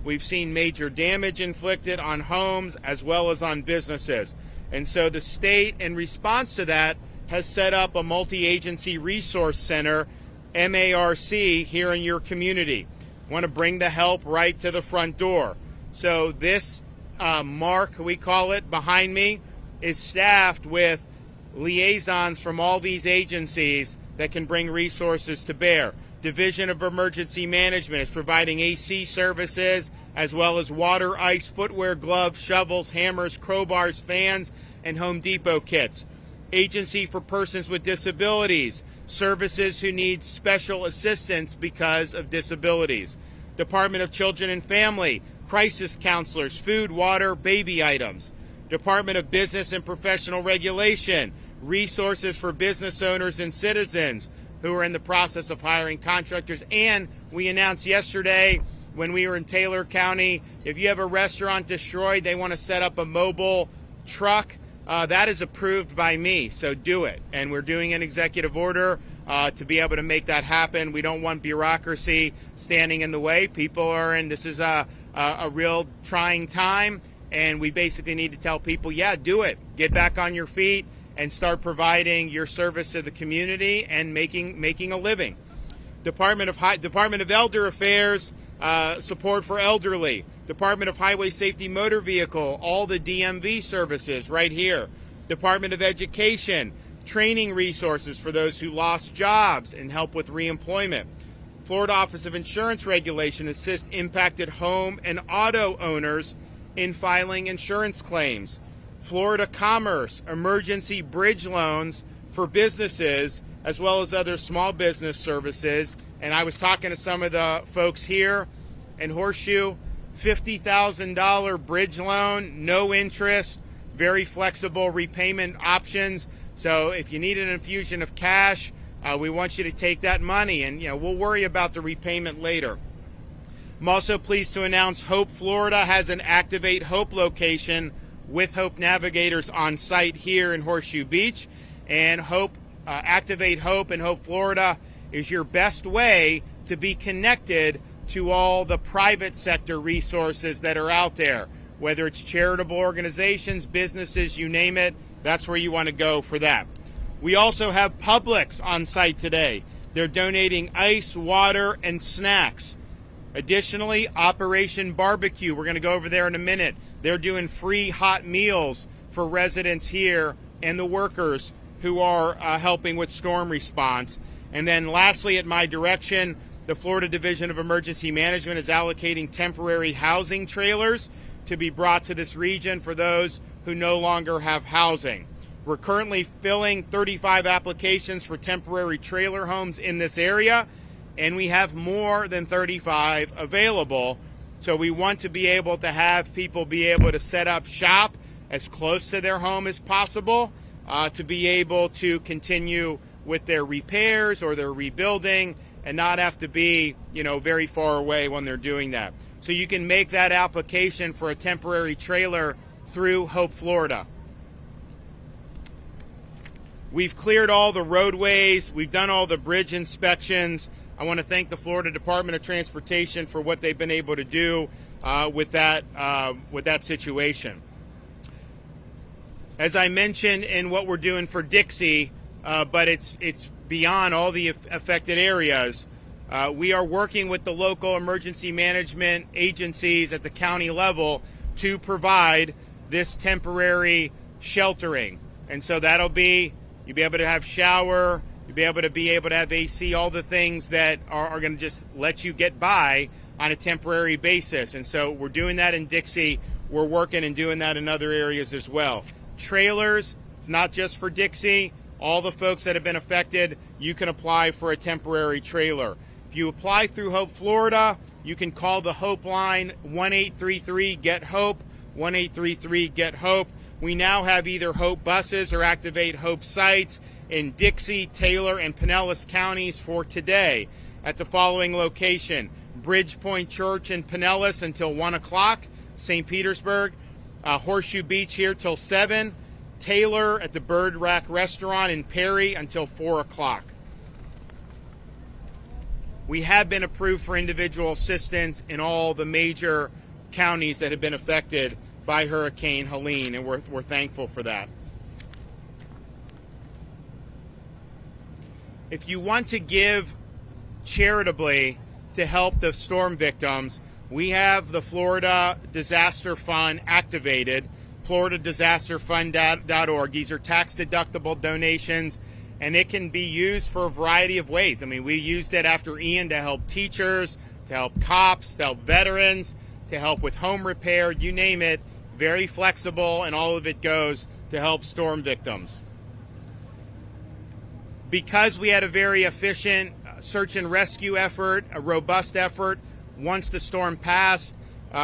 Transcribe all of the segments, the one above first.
We've seen major damage inflicted on homes as well as on businesses. And so the state, in response to that, has set up a multi-agency resource center, MARC, here in your community. Want to bring the help right to the front door. So this MARC, we call it, behind me, is staffed with liaisons from all these agencies that can bring resources to bear. Division of Emergency Management is providing AC services as well as water, ice, footwear, gloves, shovels, hammers, crowbars, fans, and Home Depot kits. Agency for Persons with Disabilities, services who need special assistance because of disabilities. Department of Children and Family, crisis counselors, food, water, baby items. Department of Business and Professional Regulation, resources for business owners and citizens who are in the process of hiring contractors. And we announced yesterday when we were in Taylor County, if you have a restaurant destroyed, they want to set up a mobile truck. That is approved by me, so do it. And we're doing an executive order to be able to make that happen. We don't want bureaucracy standing in the way. People are in, this is a real trying time, and we basically need to tell people, yeah, do it. Get back on your feet and start providing your service to the community and making a living. Department of Elder Affairs, support for elderly. Department of Highway Safety Motor Vehicle, all the DMV services right here. Department of Education, training resources for those who lost jobs and help with reemployment. Florida Office of Insurance Regulation assists impacted home and auto owners in filing insurance claims. Florida Commerce, emergency bridge loans for businesses as well as other small business services. And I was talking to some of the folks here in Horseshoe, $50,000 bridge loan, no interest, very flexible repayment options. So if you need an infusion of cash, we want you to take that money, and we'll worry about the repayment later. I'm also pleased to announce Hope Florida has an Activate Hope location with Hope Navigators on site here in Horseshoe Beach. And Activate Hope in Hope Florida is your best way to be connected to all the private sector resources that are out there, whether it's charitable organizations, businesses, you name it. That's where you want to go for that. We also have Publix on site today. They're donating ice, water, and snacks. Additionally, Operation Barbecue, we're going to go over there in a minute. They're doing free hot meals for residents here and the workers who are helping with storm response. And then lastly, at my direction, the Florida Division of Emergency Management is allocating temporary housing trailers to be brought to this region for those who no longer have housing. We're currently filling 35 applications for temporary trailer homes in this area, and we have more than 35 available. So we want to be able to have people be able to set up shop as close to their home as possible to be able to continue with their repairs or their rebuilding and not have to be, very far away when they're doing that. So you can make that application for a temporary trailer through Hope Florida. We've cleared all the roadways. We've done all the bridge inspections. I want to thank the Florida Department of Transportation for what they've been able to do with that situation. As I mentioned in what we're doing for Dixie, but it's beyond all the affected areas. We are working with the local emergency management agencies at the county level to provide this temporary sheltering. And so that'll be, you'll be able to have shower, you'll be able to have AC, all the things that are going to just let you get by on a temporary basis. And so we're doing that in Dixie. We're working and doing that in other areas as well. Trailers, it's not just for Dixie. All the folks that have been affected, you can apply for a temporary trailer. If you apply through Hope Florida, you can call the Hope line, 1-833-GET-HOPE, 1-833-GET-HOPE. We now have either Hope buses or Activate Hope sites in Dixie, Taylor, and Pinellas counties for today at the following location: Bridgepoint Church in Pinellas until 1 o'clock, St. Petersburg, Horseshoe Beach here till 7, Taylor at the Bird Rack Restaurant in Perry until 4 o'clock. we have been approved for individual assistance in all the major counties that have been affected by Hurricane Helene, and we're thankful for that. If you want to give charitably to help the storm victims, we have the Florida Disaster Fund activated, floridadisasterfund.org. These are tax-deductible donations, and it can be used for a variety of ways. I mean, we used it after Ian to help teachers, to help cops, to help veterans, to help with home repair, you name it. Very flexible, and all of it goes to help storm victims. Because we had a very efficient search and rescue effort, a robust effort, once the storm passed,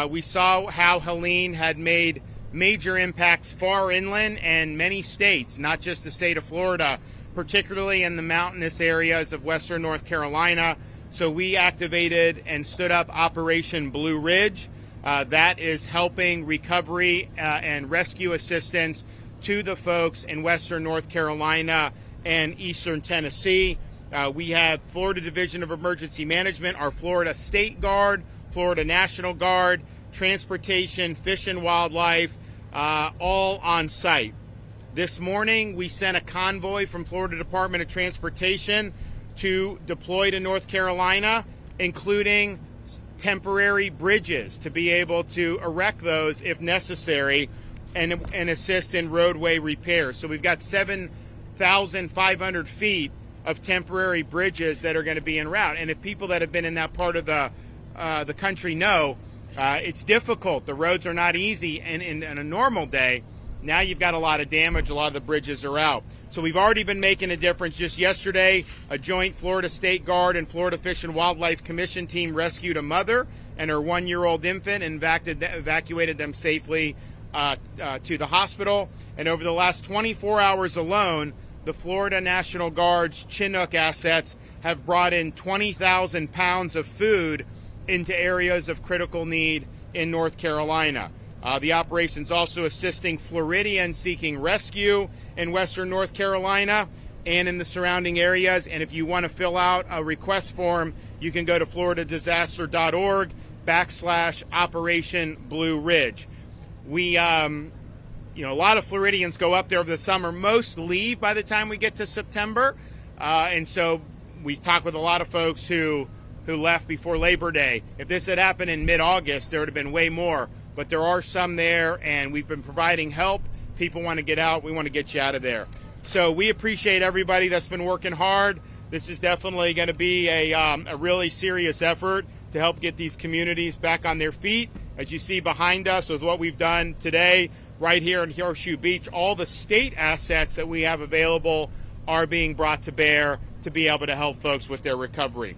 we saw how Helene had made major impacts far inland and many states, not just the state of Florida, particularly in the mountainous areas of western North Carolina. So we activated and stood up Operation Blue Ridge. That is helping recovery and rescue assistance to the folks in western North Carolina and eastern Tennessee. We have Florida Division of Emergency Management, our Florida State Guard, Florida National Guard, Transportation, Fish and Wildlife, all on site. This morning, we sent a convoy from Florida Department of Transportation to deploy to North Carolina, including temporary bridges to be able to erect those if necessary and assist in roadway repairs. So we've got 7,500 feet of temporary bridges that are going to be en route. And if people that have been in that part of the country know, it's difficult. The roads are not easy. And in a normal day, now you've got a lot of damage. A lot of the bridges are out. So we've already been making a difference. Just yesterday, a joint Florida State Guard and Florida Fish and Wildlife Commission team rescued a mother and her 1-year-old infant and evacuated them safely to the hospital. And over the last 24 hours alone, the Florida National Guard's Chinook assets have brought in 20,000 pounds of food into areas of critical need in North Carolina. The operation's also assisting Floridians seeking rescue in western North Carolina and in the surrounding areas. And if you want to fill out a request form, you can go to floridadisaster.org/Operation Blue Ridge. We, a lot of Floridians go up there over the summer. Most leave by the time we get to September. And so we've talked with a lot of folks who left before Labor Day. If this had happened in mid-August, there would have been way more. But there are some there, and we've been providing help. People want to get out. We want to get you out of there. So we appreciate everybody that's been working hard. This is definitely going to be a really serious effort to help get these communities back on their feet. As you see behind us with what we've done today, right here in Horseshoe Beach, all the state assets that we have available are being brought to bear to be able to help folks with their recovery.